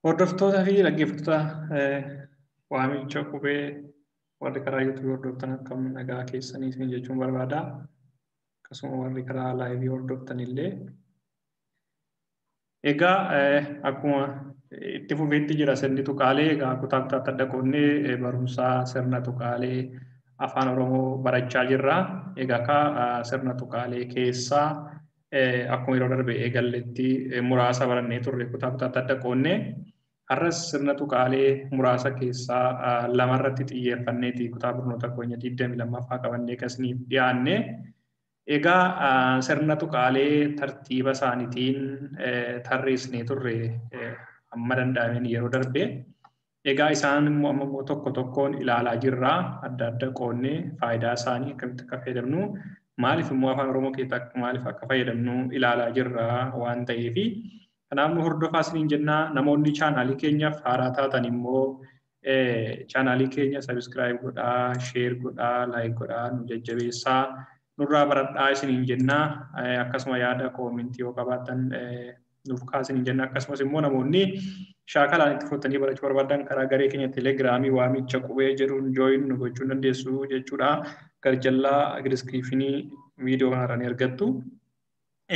Hordoftoota fi dhaggeeffattoota waamicha qubee warri karaa YouTube hordoftan akkam nagaa keessanii isin jechuun barbaada. Akkasuma warri karaa laayivii hordoftan illee. Egaa akkuma itti fufeetti jira sirni tuqaalee egaa kutaa kutaatti adda qoonnee barumsaa sirna tuqaalee afaan Oromoo barachaa jirra. Egaa sirna tuqaalee keessaa akkuma yeroo darbe eegalletti muraasa barannee turre kutaa kutaatti adda qoonnee. Har'as sirna tuqaalee muraasa keessaa lamarratti xiyyeeffanneeti kutaa barnoota keenya 22ffaa qabannee kasniif dhiyaanne. Egaa sirna tuqaalee tartiiba isaaniitiin tarreessinee turre amma danda'ameen yeroo darbe. Egaa isaan immoo tokko tokkoon ilaalaa jirra. Adda adda qoonnee faayidaa isaanii akkamitti akka fayyadamnu maaliif immoo afaan Oromoo keessatti maaliif akka fayyadamnu ilaalaa jirra waan ta'eefi. Kanaaf nu hordofaa isiniin jennaa namoonni chaanaalii keenyaaf haaraa taatan immoo chaanaalii keenya sabiskiraayib godhaa, sheer godhaa, laayik godhaa nu jajjabeessaa nurraa baradhaa isiniin jennaa akkasuma yaada koomentii yoo qabaatan nuuf kaasiniin jennaa akkasumas immoo namoonni shaakalaan itti fudhatanii barachuu barbaadan karaa garee keenya teelegiraamii waamicha qubee jedhuun jooyin nu gochuu dandeessu jechuudha. Garjallaa diskiriipshinii viidiyoo kanarraa ni argattu.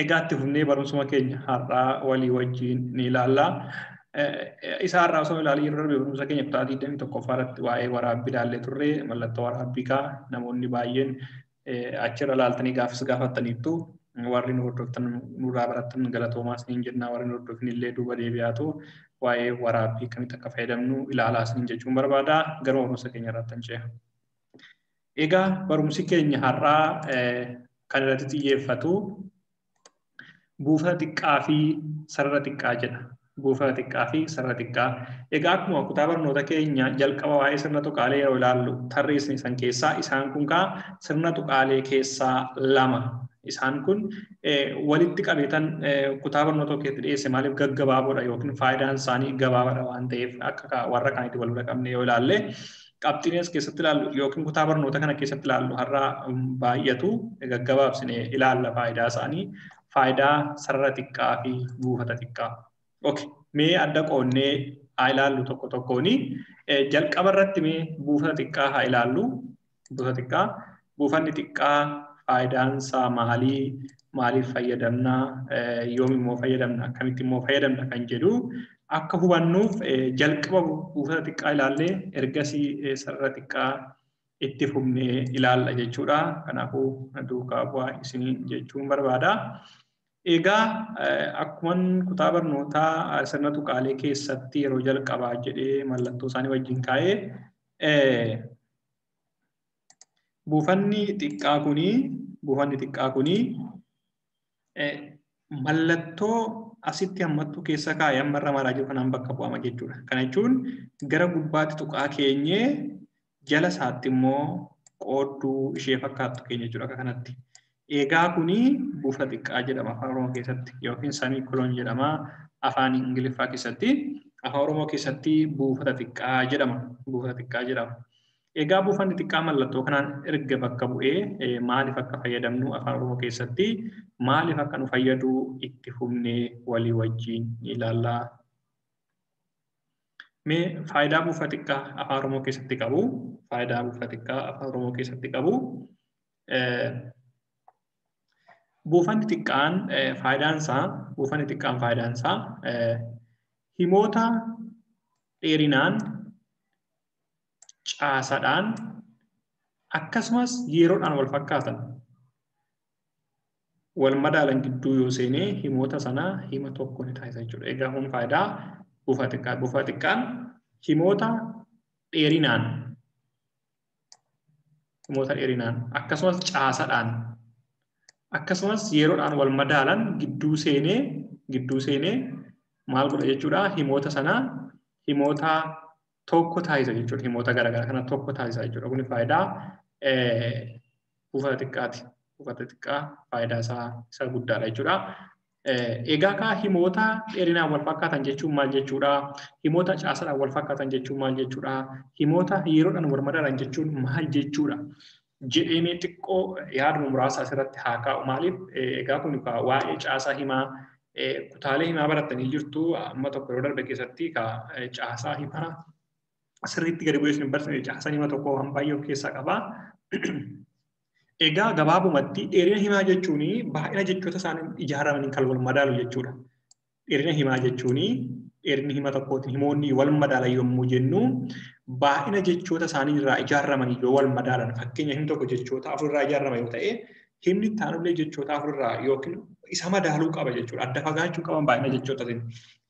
Egaa itti fufnee barumsuma keenya har'aa walii wajjin ni ilaalla. Isa har'aa osoo ilaalii yeroo darbe barumsa keenya kutaa 21ffaa irratti waa'ee waraabbii ilaallee turre mallattoo waraabbii namoonni baay'een achirra ilaaltanii gaafataniittu warri nu hordoftan nurraa barattan galatoomaa isiniin jennaa warri nu hordofin illee duuba deebi'aatu waa'ee waraabbii akkamitti akka fayyadamnu ilaalaa isiniin jechuun barbaada. Garuu barumsa keenya irratti hin ce'a. Egaa barumsi keenya har'aa kan irratti xiyyeeffatu buufata xiqqaa fi sarara xiqqaa jedha. Buufata xiqqaa fi sarara xiqqaa. Egaa akkuma kutaa barnoota keenya jalqaba waa'ee sirna tuqaalee yeroo ilaallu tarreessine san keessaa isaan kun sirna tuqaalee keessaa lama. Isaan kun walitti qabeetan kutaa barnoota keessatti dhiyeesse maaliif gaggabaaboodha yookiin faayidaan isaanii gabaabaadha waan ta'eef akka warra kaanitti wal bira qabne yoo ilaalle qabxiinis keessatti ilaallu yookiin kutaa barnoota kana keessatti ilaallu har'aa baay'atu gaggabaabsine ilaalla faayidaa isaanii. Faayidaa sarara xiqqaa fi buufata xiqqaa. Okay, mee adda qoonnee haa ilaallu tokko tokkooni. Jalqaba irratti mee buufata xiqqaa haa ilaallu. Buufata xiqqaa. Buufanni xiqqaa faayidaan isaa maalii? Maaliif fayyadamna? Yoom immoo fayyadamna? Akkamitti immoo fayyadamna kan jedhu akka hubannuuf jalqaba buufata xiqqaa ilaallee ergasii sarara xiqqaa itti fufnee ilaalla jechuudha. Kanaafuu duukaa bu'aa isinii jechuun barbaada. Egaa akkuma kutaa barnootaa sirna tuqaalee keessatti yeroo jalqabaa jedhee mallattoo isaanii wajjin kaa'ee buufanni xiqqaa kuni mallattoo asitti hammattuu keessa kaa'ee ammarra maraa jiru kanaan bakka bu'ama jechuudha. Kana jechuun gara gubbaatti tuqaa keenyee jala isaatti immoo qoodduu ishee fakkaattu keenya jechuudha akka kanatti. Egaa kuni buufata xiqqaa jedhama afaan Oromoo keessatti yookiin semikolon jedhama afaan Ingiliffaa keessatti. Afaan Oromoo keessatti buufata xiqqaa jedhama. Buufata xiqqaa jedhama. Egaa buufanni xiqqaa mallattoo kanaan erga bakka bu'ee maaliif akka fayyadamnu afaan Oromoo keessatti maaliif akka nu fayyadu itti fufnee walii wajjin ilaallaa. Mee faayidaa buufata xiqqaa afaan Oromoo keessatti qabu. Faayidaa buufata xiqqaa afaan Oromoo keessatti qabu. Buufanni xiqqaan faayidaan isaa himoota dheerinaan caasadhaan akkasumas yeroodhaan wal fakkaatan wal madaalan gidduu yoo seenee himoota sana hima tokko ni taasisa jechuudha. Egaa kun faayidaa buufata xiqqaa. Buufata xiqqaan himoota dheerinaan akkasumas caasadhaan akkasumas yeroodhaan wal madaalan gidduu seenee maal godha jechuudha. Himoota sana himoota tokko taasisa jechuudha. Himoota garaagaraa kana tokko taasisa jechuudha. Kun faayidaa buufata xiqqaati. buufata xiqqaa faayidaa isaa guddaadha jechuudha. Egaa kaa himoota dheerinaan wal fakkaatan jechuun maal jechuudha? Himoota caasadhaan wal fakkaatan jechuun maal jechuudha? Himoota yeroodhaan wal madaalan jechuun maal jechuudha? Jedheenii xiqqoo yaaduma muraasa asirratti haa kaa'u. Maaliif egaa kun waa'ee caasaa himaa kutaalee himaa barattanii jirtu amma tokko yeroo darbe keessatti caasaa himaa sirriitti gadi bu'ee isin barsiise caasaa himaa tokko waan baay'ee of keessaa qaba. Egaa gabaabumatti dheerina himaa jechuun baay'ina jechoota isaanii ijaaramaniin kan wal madaalu jechuudha. Dheerina himaa jechuun dheerinni hima tokkootiin himoonni wal madaalan yommuu jennu baay'ina jechoota isaanii irraa ijaaramanii yoo wal madaalan fakkeenya himni tokko jechoota afurraa ijaarama yoo ta'e himni itti aanullee jechoota afurraa yookiin isa madaaluu qaba jechuudha. Adda fagaachuu qaban baay'ina jechootatiin.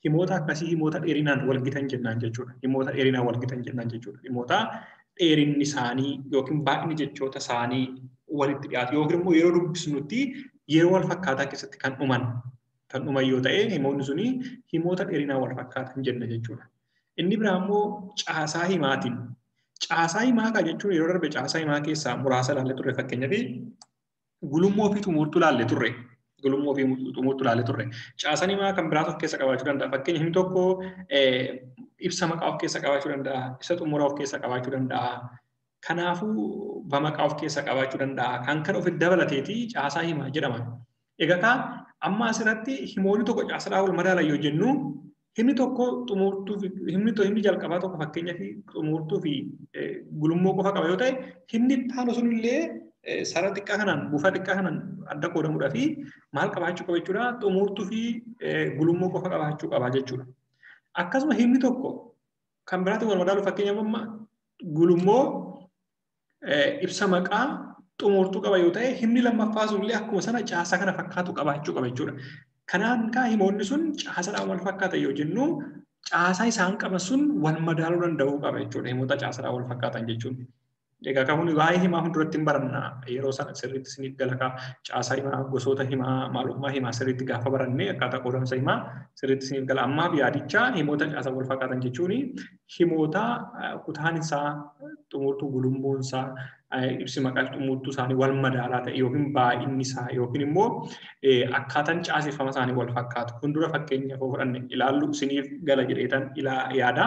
Himoota akkasii himoota dheerinaan wal gitan jennaan jechuudha. Himoota dheerinaan wal gitan jennaan jechuudha. Himoota dheerinni isaanii yookiin baay'inni jechoota isaanii walitti dhiyaatu yookiin immoo yeroo dubbisnutti yeroo wal fakkaataa keessatti kan dhuman yoo ta'e himoonni suni himoota dheerinaan wal fakkaatan jenna jechuudha. Inni biraa immoo caasaa himaatiin. Caasaa himaa kan jechuun yeroo darbe caasaa himaa keessaa muraasa ilaalle turre fakkeenyaaf gulummoo fi xumurtuu ilaalle turre. Gulummoo fi xumurtuu ilaalle turre. Caasaan himaa kan biraas of keessa qabaachuu danda'a. Fakkeenya himni tokko ibsa maqaa of keessa qabaachuu danda'a. Ibsa xumuraa of keessa qabaachuu danda'a. Kanaafuu bamaqaa of keessa qabaachuu danda'a. Kan kana ofitti dabalateeti caasaa himaa jedhama. Egaa amma asirratti himoonni tokko caasaadhaan wal madaalan yoo jennu himni tokko xumurtuu fi himni jalqabaa tokko fakkeenyaaf xumurtuu fi gulummoo qofa qaba yoo ta'e himni ittaanu sunillee sara xiqqaa kanaan buufata xiqqaa kanaan adda qoodamuudhaa fi maal qabaachuu qaba jechuudha xumurtuu fi gulummoo qofa qabaachuu qaba jechuudha. Akkasuma himni tokko kan biraatiin wal madaalu fakkeenyaaf amma gulummoo ibsa maqaa xumurtuu qaba yoo ta'e himni lammaffaa sunillee akkuma sana caasaa kana fakkaatu qabaachuu qaba jechuudha. Kanaan himoonni sun caasaadhaan wal fakkaatan yoo jennu caasaa isaan qaban sun wal madaaluu danda'uu qaba jechuudha. Himoota caasaadhaan wal fakkaatan jechuun. Egaa kan kun waa'ee himaa hunduratti hin baranna yeroo sana sirriitti isiniif galakaa caasaa himaa gosoota himaa maalummaa himaa sirriitti gaafa baranne akkaataa qoodamsa himaa sirriitti isiniif gala. Ammaaf yaadicha himoota caasaa wal fakkaatan jechuun himoota kutaan isaa xumurtuu gulummoon isaa ibsi maqaa xumurtuu isaanii wal madaalaa ta'e yookiin baay'inni isaa yookiin immoo akkaataan caaseffama isaanii wal fakkaatu. Fuuldura fakkeenyaaf fudhanne ilaallu isiniif gala jedheetan yaada.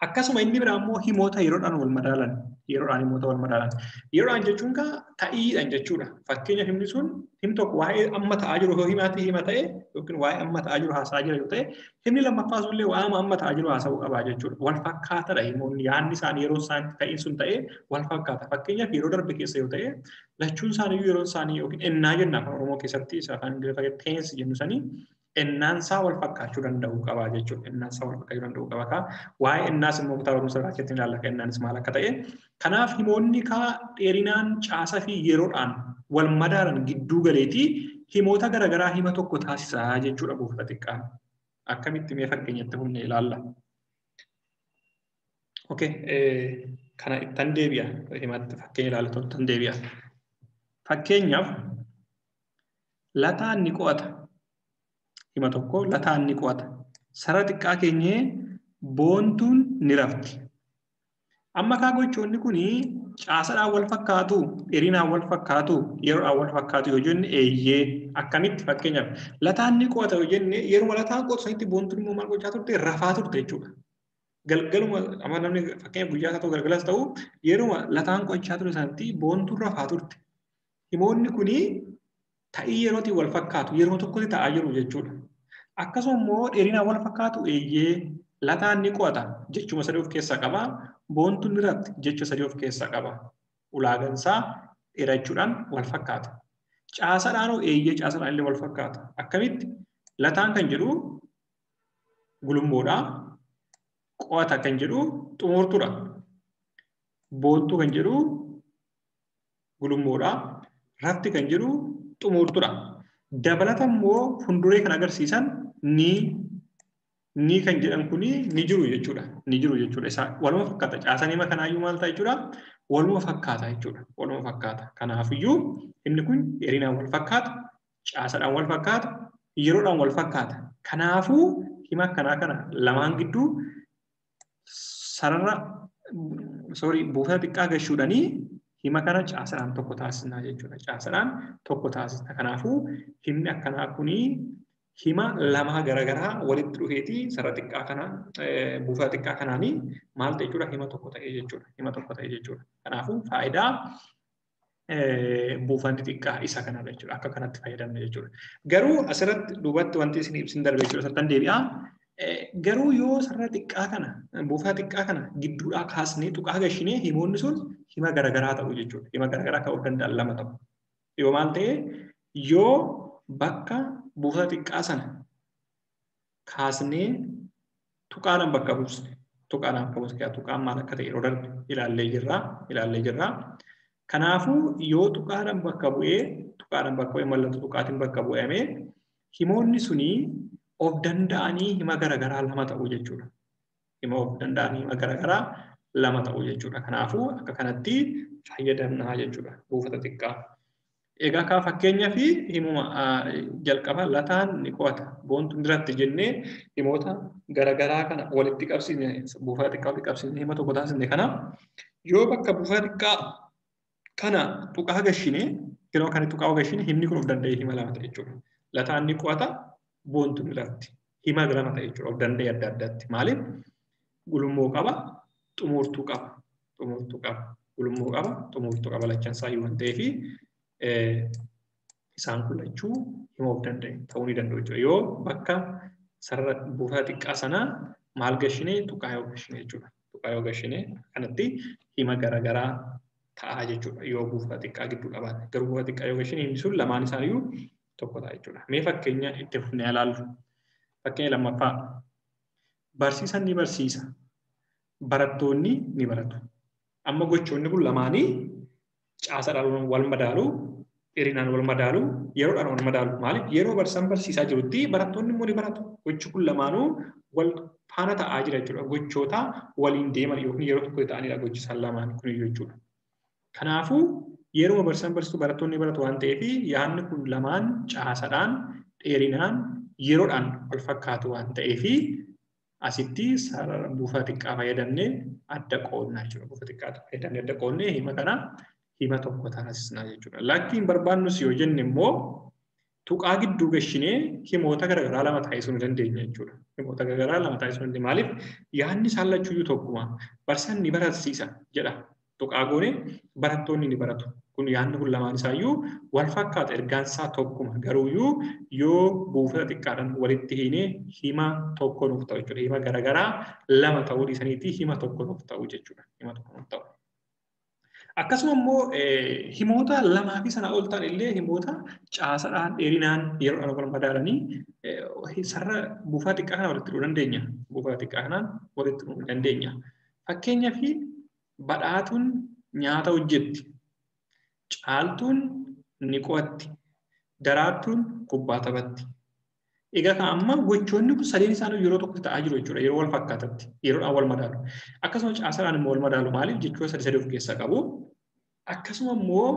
Akkasuma inni biraa immoo himoota yeroodhaan wal madaalan. Yeroodhaan himoota wal madaalan. Yeroodhaan jechuun ta'iidhaan jechuudha. Fakkeenyaaf himni sun himni tokko waa'ee amma ta'aa jiru yoo himaatti hima ta'e yookiin waa'ee amma ta'aa jiru haasaa jira yoo ta'e himni lammaffaa sunillee waa'ee amma ta'aa jiru haasa'uu qabaa jechuudha. Wal fakkaataadha himoonni yaadni isaanii yeroo isaan ta'in sun ta'e wal fakkaata. Fakkeenyaaf yeroo darbe keessa yoo ta'e lachuun isaanii yeroo isaanii yookiin ennaa jenna afaan Oromoo keessatti afaan Ingiliffaa tense jennu sanii ennaansaa wal fakkaachuu danda'uu qaba jechuudha. Ennaansaa wal fakkaachuu danda'uu qaba. Waa'ee ennaas immoo kutaa barumsa irraa keessatti ilaalla kan ennaanis maal akka ta'e. Kanaaf himoonni dheerinaan caasaa fi yeroodhaan wal madaalan gidduu galeetii himoota garaagaraa hima tokko taasisaa jechuudha buufata xiqqaan. Akkamitti mee fakkeenyatti humne ilaalla. Okay, kana ittan deebi'a. Himatti fakkeenya ilaallatu ittan deebi'a. Fakkeenyaaf lataan ni qo'ata. Hima tokko lataan ni qo'ata. Sara xiqqaa keenyee boontuun ni rafti. Amma gochoonni kuni caasaadhaan wal fakkaatu, dheerinaan wal fakkaatu, yeroodhaan wal fakkaatu yoo jenne eeyyee akkamitti fakkeenyaaf lataan ni qo'ata yoo jenne yeroo lataan qo'atu sanitti boontuun immoo maal gochaa turte rafaa turte jechuudha. Galgaluma amma namni fakkeenyaaf guyyaa haa ta'u galgalas ta'u yeroo lataan qo'achaa ture sanitti boontuun rafaa turte. Himoonni kuni ta'ii yerootiin wal fakkaatu yeroo tokkotti ta'aa jiru jechuudha. Akkasuma immoo dheerinaan wal fakkaatu eeyyee lataan ni qo'ata jechuma sadii of keessaa qaba. Boontuun ni rafti jecha sadii of keessaa qaba. Ulaagansaa dheerachuudhaan wal fakkaata. Caasaadhaan eeyyee caasaadhaan illee wal fakkaata. Akkamitti lataan kan jedhu gulummoodha. Qo'ata kan jedhu xumurtuudha. Boontuu kan jedhu gulummoodha. Rafti kan jedhu xumurtuudha. Dabalata immoo fuulduree kan agarsiisan ni kan jedhan kuni ni jiru jechuudha. Ni jiru jechuudha. Isa waluma fakkaata. Caasaan hima kanaayyuu maal ta'a jechuudha? Waluma fakkaata jechuudha. Waluma fakkaata. Kanaafiyyuu himni kun dheerinaan wal fakkaata, caasaadhaan wal fakkaata, yeroodhaan wal fakkaata. Kanaafuu hima akkanaa kana lamaan gidduu sarara buufata xiqqaa gashuudhanii hima kana caasadhaan tokko taasisnaa jechuudha. Caasadhaan tokko taasisna. Kanaafuu himni akkanaa kuni hima lama garaagaraa walitti dhufeeti sarara xiqqaa kana buufata xiqqaa kanaanii maal ta'e jechuudha hima tokko ta'e jechuudha. Hima tokko ta'e jechuudha. Kanaafuu faayidaa buufanni xiqqaa isa kanarra jechuudha. Akka kanatti fayyadamne jechuudha. Garuu asirratti duubatti wanti isin ibsin darbe jechuudha. Sattan deebi'aa. Garuu yoo sarara xiqqaa kana buufata xiqqaa kana gidduudhaa kaasnee tuqaa gashinee himoonni sun hima garaagaraa ta'u jechuudha. Hima garaagaraa ka'uu danda'an lama ta'u. Yoo maal ta'e yoo bakka buufata xiqqaa sana kaasnee tuqaadhaan bakka buusne tuqaadhaan bakka buusne tuqaan maal akka ta'e yeroo darbe ilaallee jirra. Kanaafuu yoo tuqaadhaan bakka bu'ee mallattoo tuqaatiin bakka bu'amee himoonni sunii of danda'anii hima garaagaraa lama ta'u jechuudha. Hima of danda'anii hima garaagaraa lama ta'u jechuudha. Kanaafuu akka kanatti fayyadamnaa jechuudha buufata xiqqaa. Egaa kaa fakkeenyaa fi himuma jalqaba lataan ni qo'ata. Boontuun biratti jennee himoota garaagaraa kana walitti qabsiisne buufata xiqqaa walitti qabsiisne hima tokko taasisne kana yoo bakka buufata xiqqaa kana tuqaa gashine yeroo kana tuqaa gashine himni kun of danda'ee hima lama ta'e jechuudha. Lataan ni qo'ata boontuun biratti hima lama ta'e jechuudha of danda'ee adda addaatti. Maaliif gulummoo qaba xumurtuu qaba gulummoo qaba xumurtuu qaba lachaan isaa waan ta'eef isaan kun lachuu hima of danda'e ta'uu ni danda'u jechuudha. Yoo bakka sarara buufata xiqqaa sanaa maal gashine tuqaa yoo gashine jechuudha. Tuqaa yoo gashine kanatti hima garaagaraa ta'aa jechuudha. Yoo buufata xiqqaa gidduu qabaanne garuu buufata xiqqaa yoo gashine himni sun lamaan isaaniiyyuu tokko ta'a jechuudha. Mee fakkeenya itti fufnee ilaallu. Fakkeenya lammaffaa barsiisaan ni barsiisa. Barattoonni ni baratu. Amma gochoonni kun lamaanii caasadhaan wal madaalu, dheerinaan wal madaalu, yeroodhaan wal madaalu. Maaliif yeroo barsiisaan barsiisaa jirutti barattoonni immoo ni baratu. Gochi kun lamaanuu wal faana ta'aa jira jechuudha. Gochoota waliin deeman yookiin yeroo tokko ta'anidha gochi isaan lamaan kun jechuudha. Kanaafuu yeroo barsiisaan barsiisu barattoonni baratu waan ta'eef yaadni kun lamaan caasadhaan, dheerinaan, yeroodhaan wal fakkaatu waan ta'eef asitti sarara buufata xiqqaa fayyadamnee adda qoodnaa jechuudha. Buufata xiqqaa fayyadamnee adda qoodnee hima kana hima tokko taasisnaa jechuudha. Lakkiin barbaannus yoo jenne immoo tuqaa gidduu gashinee himoota garaagaraa lama taasisuu ni dandeenya jechuudha. Himoota garaagaraa lama taasisuu ni dandeenya. Maaliif yaadni isaan lachuuyyuu tokkuma. Barsiisaan ni barsiisa jedha. Tuqaa goone barattoonni ni baratu. Kun yaadni kun lamaan isaayyuu wal fakkaata ergaan isaa tokkuma. Garuuyyuu yoo buufata xiqqaadhaan walitti hiinee hima tokko nuuf ta'u jechuudha. Hima garaagaraa lama ta'uu dhiisaniitii hima tokko nuuf ta'u jechuudha. Hima tokko nuuf ta'u. Akkasuma immoo himoota lamaa fi sana ol ta'an illee himoota caasadhaan, dheerinaan, yeroodhaan wal madaalanii sarara buufata xiqqaa kana walitti hidhuu dandeenya. Buufata xiqqaa kanaan walitti hidhuu dandeenya. Fakkeenyaaf badhaatuun nyaata hojjetti. Caaltuun ni qo'atti. Daraartuun kubbaa taphatti. Egaa amma gochoonni kun sadeen isaanii yeroo tokko ta'aa jiru jechuudha. Yeroo wal fakkaatatti. Yeroodhaan wal madaalu. Akkasuma caasadhaan immoo wal madaalu maaliif jechoota sadii of keessaa qabu. Akkasuma immoo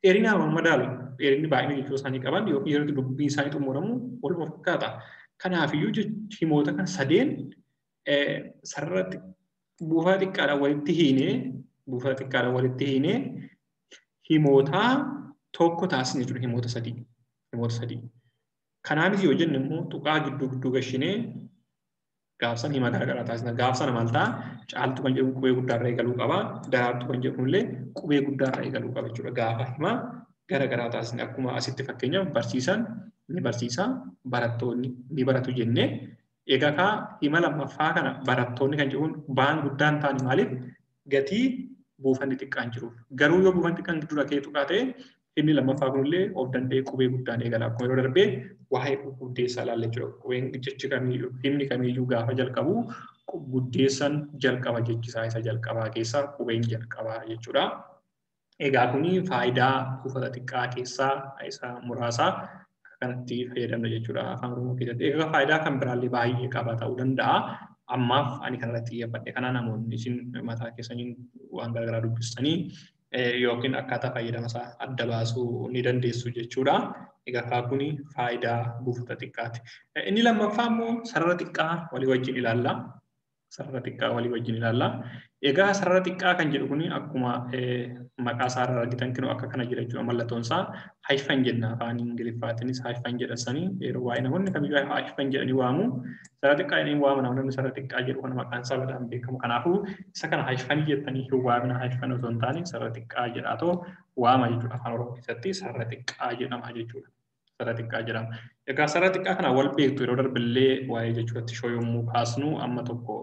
dheerinaan wal madaalu. Dheerinni baay'ina jechoota isaanii qaban yookiin yeroo dubbiin isaanii xumuramu waluma fakkaata. Kanaafiyyuu himoota kan sadeen sararratti buufata xiqqaadhaan walitti hiinee himoota tokko taasisne jechuudha. Himoota sadii. Kanaanis yoo jenne immoo tuqaa gidduu gashinee gaafsan hima garaagaraa taasisna. Gaafsan maal ta'a? Caaltuu kan jedhamu qubee guddaarraa eegaluu qaba. Daraartuu kan jedhamu illee qubee guddaarraa eegaluu qaba jechuudha. Gaafa hima garaagaraa taasisne akkuma asitti fakkeenyaaf barsiisaan ni barsiisa, barattoonni ni baratu jennee egaa hima lammaffaa kana barattoonni kan jedhuun baan guddaan ta'ani maaliif gatii buufanni xiqqaan jiruuf. Garuu yoo buufanni xiqqaan gidduu dhaqee tuqaa ta'e himni lammaffaa kunillee of danda'ee qubee guddaan eegala. Akkuma yeroo darbee waa'ee guddeessaa ilaalla jechuudha. Qubeen jechi kamiyyuu himni kamiyyuu gaafa jalqabu guddeessan jalqaba jechisaa isa jalqabaa keessaa qubeen jalqabaa jechuudha. Egaa kuni faayidaa buufata xiqqaa keessaa isa muraasaa kanatti fayyadamna jechuudha afaan Oromoo keessatti. Egaa faayidaa kan biraallee baay'ee qaba ta'uu danda'a. Ammaaf ani kanarratti xiyyeeffadhe. Kana namoonni isin mataa keessaniin waan garaagaraa dubbistanii yookiin akkaataa fayyadama isaa adda baasuu ni dandeessu jechuudha. Egaa kuni faayidaa buufata xiqqaati. Inni lammaffaa immoo sarara xiqqaa walii wajjin ilaalla. sarara xiqqaa walii wajjin ilaalla. Egaa sarara xiqqaa kan jedhu kuni akkuma maqaa isaa irraa argitan kinu akka kana jira jechuudha. Mallattoon isaa hyphen jenna afaan Ingiliffaatiinis hyphen jedhasanii yeroo waa'ee namoonni kamiyyuu hyphen jedhanii waamu. Sarara xiqqaa jedhanii waamu namni sarara xiqqaa jedhu kana maqaan isaa badaan beekamu. Kanaafuu isa kana hyphen jettanii hin waamina hyphen osoo hin taane sarara xiqqaa jedhaatoo waama jechuudha. Afaan Oromoo keessatti sarara xiqqaa jedhama jechuudha. Sarara xiqqaa jedhama. Egaa sarara xiqqaa kana wal beektu yeroo darbillee waa'ee jechuudha tishoo yommuu kaasnu amma tokko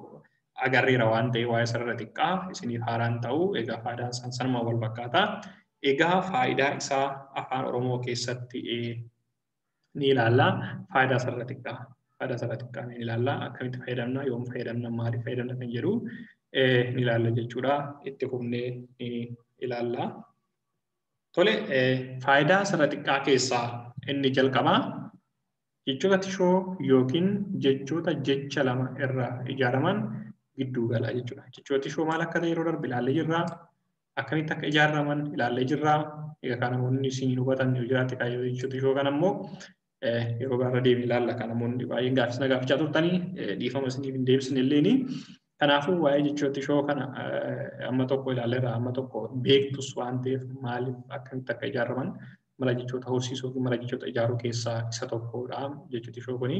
agarreera waan ta'e waa'ee sarara xiqqaa isiniif haaraan ta'u egaa faayidaan isaan sanuma wal fakkaata. Egaa faayidaa isaa afaan Oromoo keessatti ni ilaalla. Faayidaa sarara xiqqaa. Faayidaa sarara xiqqaa ni ilaalla. Akkamitti fayyadamna, yoom fayyadamna, maaliif fayyadamna kan jedhu ni ilaalla jechuudha. Itti fufnee ni ilaalla. Tole faayidaa sarara xiqqaa keessaa inni jalqabaa jechoota tishoo yookiin jechoota jecha lama irraa ijaaraman gidduu galaa jechuudha. Jechoota tishoo maal akka ta'e yeroo darbe ilaallee jirra. Akkamitti akka ijaaraman ilaallee jirra. Egaa kan namoonni isin hubatan yoo jiraate kaayyoo jechoota tishoo kana immoo yeroo biraarra deemee ilaalla. Kan namoonni baay'een gaafachaa turtanii dhiifama isiniif hin deebisne illeeni. Kanaafuu waa'ee jechoota tishoo kana amma tokko ilaalleerra amma tokko beektus waan ta'eef maaliif akkamitti akka ijaaraman mala jechoota horsiisuu fi mala jechoota ijaaruu keessaa isa tokkodha jechoota tishoo kuni.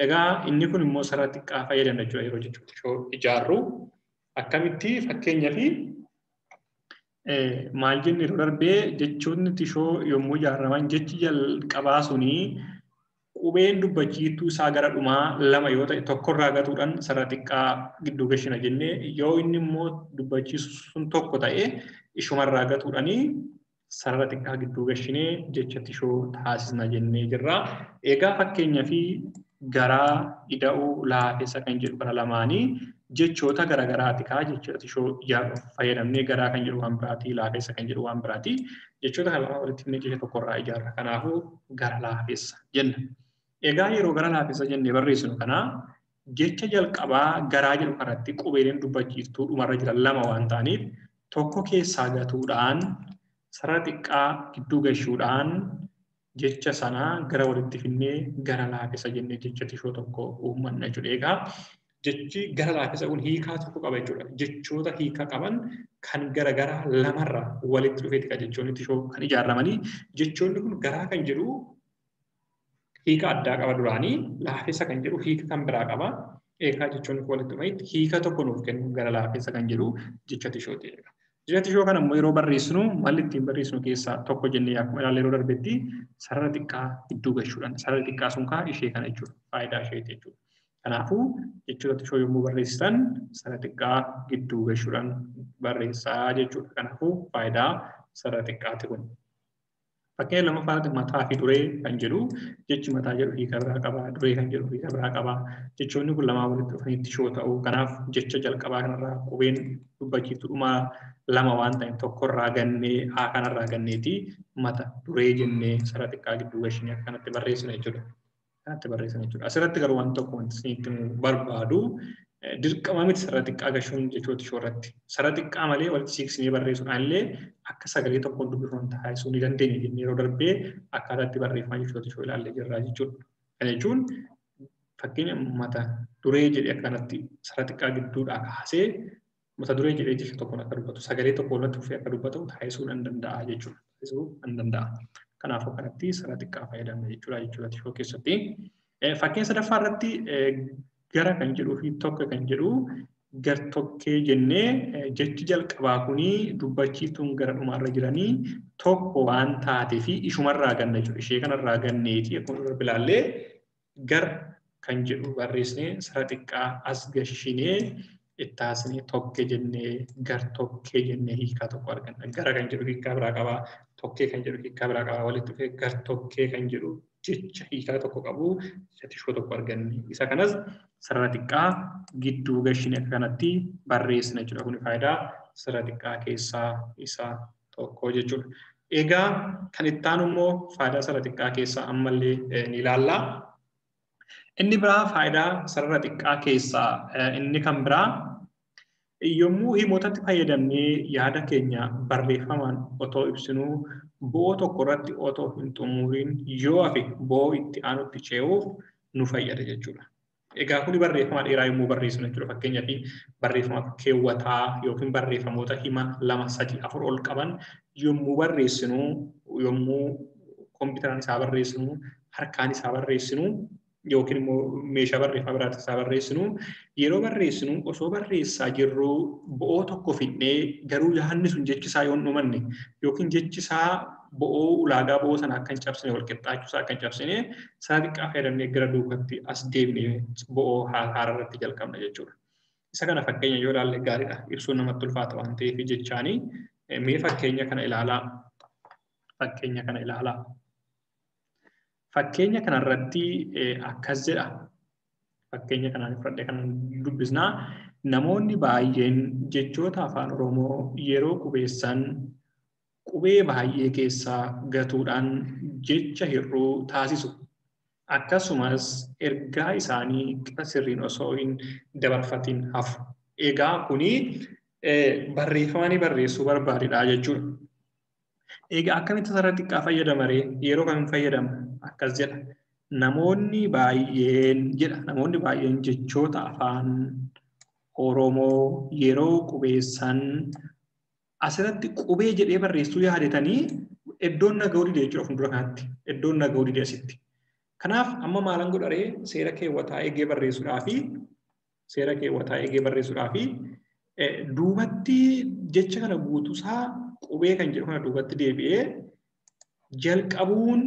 Egaa inni kun immoo sarara xiqqaa fayyadamna jechuudha yeroo jechoota tishoo ijaarru. Akkamitti fakkeenyaaf maal jenni yeroo darbee jechoonni tishoo yommuu ijaaraman jechi jalqabaa suni qubeen dubbachiiftuu isaa gara dhumaa lama yoo ta'e tokkorraa gatuudhaan sarara xiqqaa gidduu gashina jennee yoo inni immoo dubbachiisu sun tokko ta'e ishumarraa gatuudhaanii sarara xiqqaa gidduu gashinee jecha tishoo taasisna jennee jirra. Egaa fakkeenyaaf garaa, ida'uu, laafessa kan jedhu kana lamaanii jechoota garagaraati kaa jechoota tishoo ijaaruuf fayyadamnee garaa kan jedhu waan biraati, laafessa kan jedhu waan biraati. Jechoota kana lamaa walitti hidhee jecha tokkorraa ijaarra. Kanaafuu gara laafessa jenna. Egaa yeroo gara laafessa jennee barreessinu kana jecha jalqabaa garaa jedhu kanatti qubeeleen dubbachiiftuu dhumarra jiran lama waan ta'aniif tokko keessaa gatuudhaan sarara xiqqaa gidduu gashuudhaan jecha sana gara walitti fidnee gara laafessa jennee jecha tishoo tokko uummanna jechuudha. Egaa jechi gara laafessa kun hiikaa tokko qaba jechuudha. Jechoota hiika qaban kan garagaraa lamarra walitti dhufeeti kan jechoonni tishoo kan ijaaramanii. Jechoonni kun garaa kan jedhu hiika addaa qaba duraanii, laafessa kan jedhu hiika kan biraa qaba. Egaa jechoonni kun walitti dhufeeti hiika tokko nuuf kennu gara laafessa kan jedhu jecha tishooti. Jecha tishoo kana immoo yeroo barreessinu malli ittiin barreessinu keessaa tokko jennee akkuma ilaalle yeroo darbetti sarara xiqqaa gidduu gashuudhaan sarara xiqqaa sun kaa ishee kana jechuudha. Faayidaa isheeti jechuudha. Kanaafuu jechoota tishoo yommuu barreessitan sarara xiqqaa gidduu gashuudhaan barreessaa jechuudha. Kanaafuu faayidaa sarara xiqqaati kun. Fakkeenya lammaffaa mataa fi duree kan jedhu jechi mataa jedhu hiika biraa qaba, duree kan jedhu hiika biraa qaba. Jechoonni kun lamaa walitti dhufanii tishoo ta'u. Kanaaf jecha jalqabaa kanarraa qubeen dubbachiiftuu dhumaa lama waan ta'eef tokkorraa gannee haa kanarraa ganneeti mata duree jennee sarara xiqqaa gidduu gashinee akkanatti barreessina jechuudha. Akkanatti barreessina jechuudha. Asirratti garuu waan tokko wanti isinitti barbaadu dirqama miti sarara xiqqaa gashuun jechoota tishoo irratti. Sarara xiqqaa malee walitti siiqsinee barreessuudhaan illee akka sagalee tokkoon dubbifamu taasisuu ni dandeenya jennee yeroo darbee akkaataatti barreeffama jechoota tishoo ilaallee jirra jechuudha. Kana jechuun fakkeenya mata duree jedhee akkanatti sarara xiqqaa gidduudhaa kaasee mata duree jedhee jecha tokkoon akka dubbatu sagalee tokko walitti dhufee akka dubbatu taasisuu ni danda'a jechuudha. Taasisuu ni danda'a. Kanaafuu kanatti sarara xiqqaa fayyadamna jechuudha jechoota tishoo keessatti. Fakkeenya sadaffaa irratti gara kan jedhuu fi tokko kan jedhu gar-tokkee jennee jechi jalqabaa kuni dubbachiiftuun gara dhumaarra jiranii tokko waan taatee fi ishumarraa ganna jechuudha. Ishee kanarraa ganneeti akkuma bilaallee gar kan jedhu barreessnee sarara xiqqaa as gashinee ittaasnee tokkee jennee gar-tokkee jennee hiikaa tokko arganna. Gara kan jedhu hiikaa biraa qaba. Tokkee kan jedhu hiikaa biraa qaba. Walitti dhufee gar-tokkee kan jedhu jecha hiikaa tokko qabu jecha tishoo tokko arganne. Isa kanas sarara xiqqaa gidduu gashinee akka kanatti barreessina jechuudha. Kun faayidaa sarara xiqqaa keessaa isa tokko jechuudha. Egaa kan itti aanu immoo faayidaa sarara xiqqaa keessaa ammallee ni ilaalla. Inni biraa faayidaa sarara xiqqaa keessaa inni kan biraa yommuu himootatti fayyadamnee yaada keenya barreeffamaan otoo ibsinuu bo'oo tokko irratti otoo hin xumuriin yoo hafe bo'oo itti aanutti ce'uuf nu fayyada jechuudha. Egaa kuni barreeffama dheeraa yommuu barreessinu jechuudha. Fakkeenyaaf barreeffama keewwataa yookiin barreeffamoota hima 2, 3, 4 ol qaban yommuu barreessinu, yommuu kompiitaraan isaa barreessinu, harkaan isaa barreessinu yookiin immoo meeshaa barreeffama biraatiin isaa barreessinu, yeroo barreessinu osoo barreessaa jirru bo'oo tokko fidnee garuu yaadni sun jechisaa yoo hin dhumanne yookiin jechisaa bo'oo ulaagaa bo'oo sana akka hin cabsine wal qixxaachuusaa akka hin cabsine sana xiqqaa fayyadamnee gara duubatti as deebinee bo'oo haaraa irratti jalqabna jechuudha. Isa kana fakkeenya yoo ilaalle gaariidha. Ibsuun namatti ulfaata waan ta'eef jechaanii mee fakkeenya kana ilaalaa. Fakkeenya kana ilaalaa. Fakkeenya kanarratti akkas jedha. Fakkeenya kanaan fudhadhee kan dubbisnaa. Namoonni baay'een jechoota afaan Oromoo yeroo qubeessan qubee baay'ee keessaa gatuudhaan jecha hir'uu taasisu. Akkasumas ergaa isaanii qixa sirriin osoo hin dabarfatin hafu. Egaa kuni barreeffamanii barreessuu barbaadedha jechuudha. Egaa akkamitti sarara xiqqaa fayyadamaree yeroo kamiin fayyadama? Akkas jedha. Namoonni baay'een jechoota afaan Oromoo yeroo qubeessan asirratti qubee jedhee barreessuu yaadetanii iddoon nagahuu dide jechuudha fuuldura kanatti. Iddoon nagahuu dide asitti. Kanaaf amma maalan godharee seera keewwataa eegee barreessuudhaa fi duubatti jecha kana guutuusaa qubee kan jedhu kana duubatti deebi'ee jalqabuun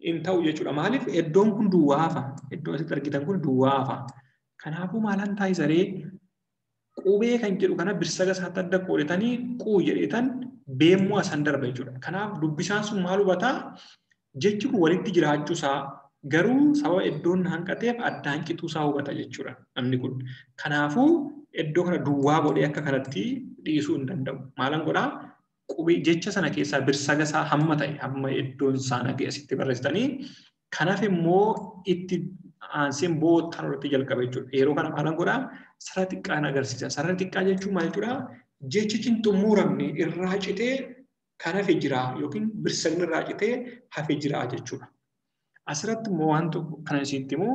hin ta'u jechuudha. Maaliif iddoon kun duwwaa hafa. Iddoon asitti argitan kun duwwaa hafa. Kanaafuu maalan taasisaree qubee kan jedhu kana birsaga isaatti adda qoodetanii quu jedheetan beemmoo asan darba jechuudha. Kanaaf dubbisaan sun maal hubataa? Jechi kun walitti jiraachuusaa garuu sababa iddoon hanqateef addaan qixuusaa hubata jechuudha namni kun. Kanaafuu iddoo kana duwwaa godhee akka kanatti dhiisuu hin danda'u. Maalan godhaa? Qubee jecha sana keessaa birsaga isaa hamma ta'e hamma iddoon isaa nagee asitti barreessitanii kanaaf immoo itti aanseen boottaan irratti jalqaba jechuudha. Yeroo kana maalan godhaa? Sarara xiqqaan agarsiisa. Sarara xiqqaa jechuun maal jechuudha? Jechichi hin xumuramne irraa citee kan hafe jira yookiin birsagni irraa citee hafe jira jechuudha. Asirratti immoo waan tokko kana isitti immoo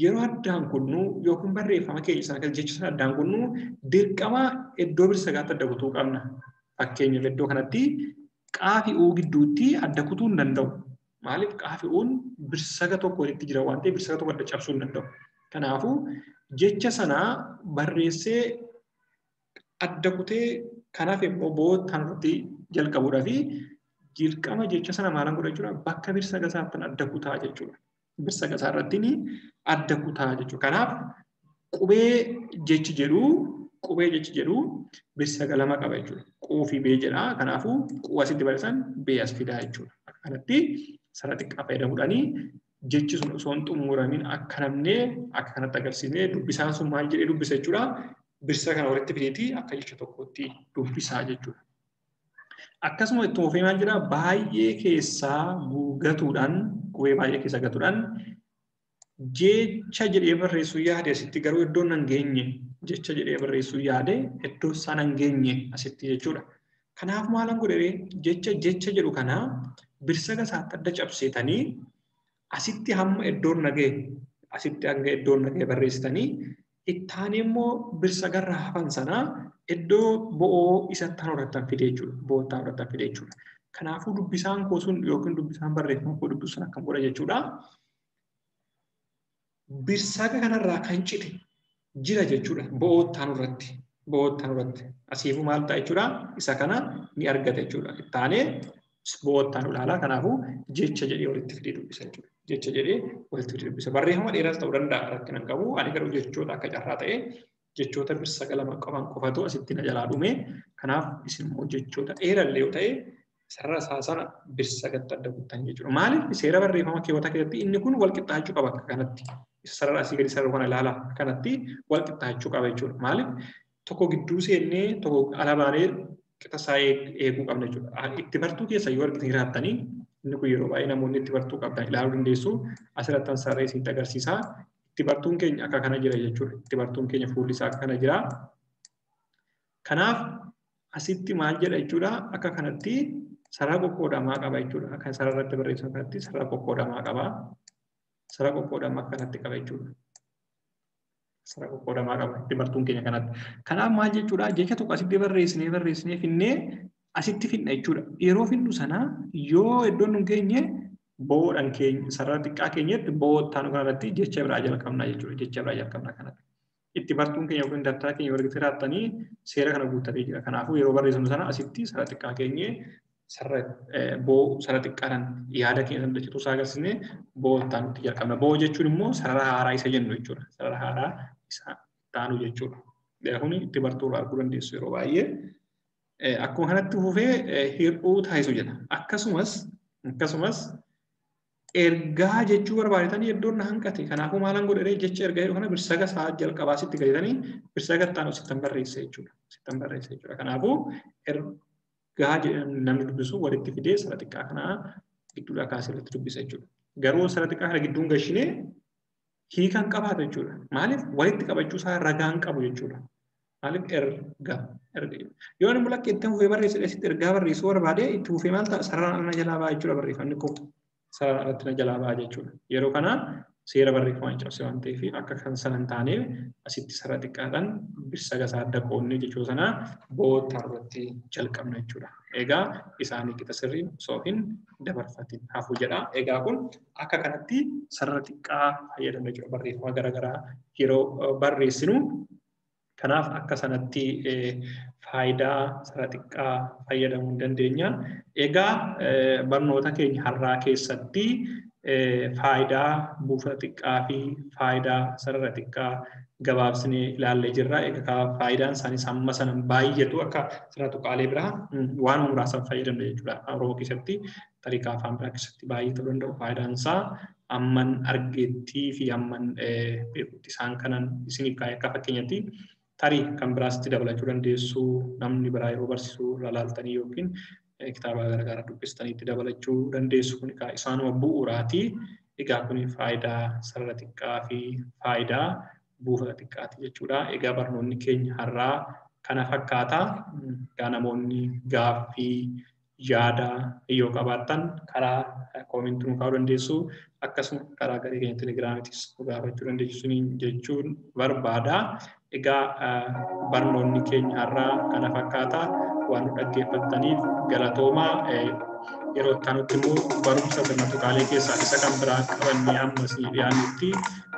yeroo addaan kunnu yookiin barreeffama keenya sana jecha sana addaan kunnu dirqama iddoo birsagaatti adda kutuu qabna. Fakkeenyaaf iddoo kanatti qaafii uu gidduutti adda kutuu hin danda'u. Maaliif qaafii uun birsaga tokko walitti jira waan ta'eef birsaga tokko adda cabsuu hin danda'u. Kanaafuu jecha sana barreessee adda kutee kanaaf immoo boottaan irratti jalqabuudhaa fi dirqama jecha sana maalan godha jechuudha? Bakka birsaga isaatti adda kutaa jechuudha. Birsaga isaa irratti adda kutaa jechuudha. Kanaaf qubee jechi jedhu birsaga lama qaba jechuudha. Quu fi bee jedha. Kanaafuu quu asitti barreessan bee as fidaa jechuudha. Akka kanatti sarara xiqqaa fayyadamuudhaanii jechi sun osoo hin xumuramin akka namnee akka kanatti agarsiisnee dubbisaan sun maal jedhee dubbisa jechuudha? Birsaga kana walitti fideetii akka jecha tokkotti dubbisaa jechuudha. Akkasuma itti fufee maal jedhaa? Baay'ee keessaa gatuudhaan qubee baay'ee keessa gatuudhaan jecha jedhee barreessuu yaade asitti garuu iddoon hin geenye jecha jedhee barreessuu yaade iddoo isaan hin geenye asitti jechuudha. Kanaaf maalan godhee jecha jedhu kana birsaga isaatti adda cabseetanii asitti hamma iddoon nagee asitti hanga iddoon nagee barreessitanii ittaanii immoo birsagarraa hafan sanaa iddoo bo'oo isatti horattan fide jechuudha. Boottaan horattan fide jechuudha. Kanaafuu dubbisaan koo sun yookiin dubbisaan barreeffama koo dubbisan akkam godha jechuudha. Birsaga kanarraa kan cite jira jechuudha. Bo'oottaan irratti. Asiifuu maal ta'a jechuudha? Isa kana ni argata jechuudha. Ittaanee bo'oottaan ulaalaa. Kanaafuu jecha jedhee walitti fidee dubbisa jechuudha. Jecha jedhee walitti fidee dubbisa. Barreeffama dheeraas ta'uu danda'a rakkina hin qabu. Ani garuu jechoota akka carraa ta'e jechoota birsaga lama qaban qofatu asitti na jalaa dhume. Kanaaf isin immoo jechoota dheerallee yoo ta'e sarara isaa sana birsagatti adda kuttan jechuudha. Maaliif seera barreeffama keewwataa keessatti inni kun wal qixxaachuu qaba akka kanatti. Sarara asii gadi sarara kana ilaalaa kanatti wal qixxaachuu qaba jechuudha. Maaliif tokko gidduu seennee tokko ala baanee qixa isaa eeguu qabna jechuudha. Itti bartuu keessa yoo argitan jiraattanii inni kun yeroo baay'ee namoonni itti bartuu qabdan ilaaluu dandeessu. Asirratti sarara isitti agarsiisa. Itti bartuun keenya akka kana jira jechuudha. Itti bartuun keenya fuulli isaa akka kana jira. Kanaaf asitti maal jedha jechuudha? Akka kanatti sarara qoqqoodamaa qaba jechuudha. Akka sararratti barreessan kanatti sarara qoqqoodamaa qaba. Sarara qoqqoodamaa akka kanatti qaba jechuudha. Sara qoqqoodamaa qaba itti bartuun keenya kanatti. Kanaaf maal jechuudha jecha tokko asitti barreessinee finnee asitti finna jechuudha. Yeroo finnu sana yoo iddoon nun keenye boodhan keenya sarara xiqqaa keenyatti boottaan kanarratti jecha biraa jalqabna jechuudha. Jecha biraa jalqabna kanatti. Itti bartuun keenya yookiin dabtara keenya warri tiraattanii seera kana guuttatee jira. Kanaafuu yeroo barreessinu sana asitti sarara xiqqaa keenye sarara xiqqaadhaan yaada keenya dachituu isaa agarsiisnee boottaan nuti jalqabna. Boo jechuun immoo sarara haaraa isa jennu jechuudha. Sarara haaraa isa taanu jechuudha. Kun itti bartuu arguu dandeessu yeroo baay'ee. Akkuma kanatti fufee hir'uu taasisu jedha. Akkasumas ergaa jechuu barbaadanii iddoon na hanqate. Kanaafuu maalan godhee jecha ergaa jedhu kana birsaga isaa jalqabaa sitti galchanii birsaga taanu sittan barreessa jechuudha. Kanaafuu ergaa namni dubbisu walitti fidee sara xiqqaa kanaa gidduudhaa kaasee irratti dubbisa jechuudha. Garuu sara xiqqaa kana gidduun gashinee hiikan qabaatu jechuudha. Maaliif walitti qabachuu isaa ragaan qabu jechuudha. Maaliif ergaa. Yoo namni lakkee itti fufee barreessee asitti ergaa barreessuu barbaade itti fufee maal ta'a sararaan ala jalaa ba'a jechuudha barreeffamni kun. Sararaan alatti jalaa ba'a jechuudha. Yeroo kana seera barreeffamaa cabse waan ta'eef akka kan sana hin taane asitti sara xiqqaadhaan birsaga isaa adda qoonnee jechuu sana boottaa irratti jalqabna jechuudha. Egaa isaanii qixa sirriin osoo hin dabarfatin hafu jedha. Egaa kun akka kanatti sarara xiqqaa fayyadamna jechuudha. Barreeffama garaagaraa yeroo barreessinu kanaaf akka sanatti faayidaa sarara xiqqaa fayyadamuu dandeenya. Egaa barnoota keenya har'aa keessatti faayidaa buufata xiqqaa fi faayidaa sarara xiqqaa gabaabsinee ilaallee jirra. Egaa faayidaan isaanii amma sana baay'atu akka sarara tuqaalee biraa waan muraasan fayyadamna jechuudha. Oromoo keessatti tariikaa afaan biraa keessatti baay'ee ta'uu danda'u. Faayidaan isaa amman argeettii fi amman beekutti isaan kanan isiniif kaa'ee akka fakkeenyatti tarii kan biraatti dabalachuu dandeessu namni biraa yeroo barsiisu ilaaltanii yookiin kitaaba garaagaraa dubbistanii itti dabalachuu dandeessu kun isaanuma bu'uuraati. Egaa kun faayidaa sarara xiqqaa fi faayidaa buufata xiqqaati jechuudha. Egaa barnoonni keenya har'aa kana fakkaata. Egaa namoonni gaaffii yaada yoo qabaattan karaa koomentii nu kaa'uu dandeessu. Akkasuma karaa garee keenya telegiraamiitis nu gaafachuu dandeessu jechuun barbaada. Egaa barnoonni keenya har'aa kana fakkaata. Waan nu dhaggeeffattaniif galatoomaa. Yeroo itti aanutti immoo barumsa sirna tuqaalee keessaa isa kan biraa qabannee amma isinii dhiyaannutti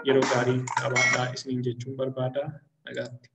yeroo gaarii qabaadhaa isiniin jechuun barbaada. Nagaatti.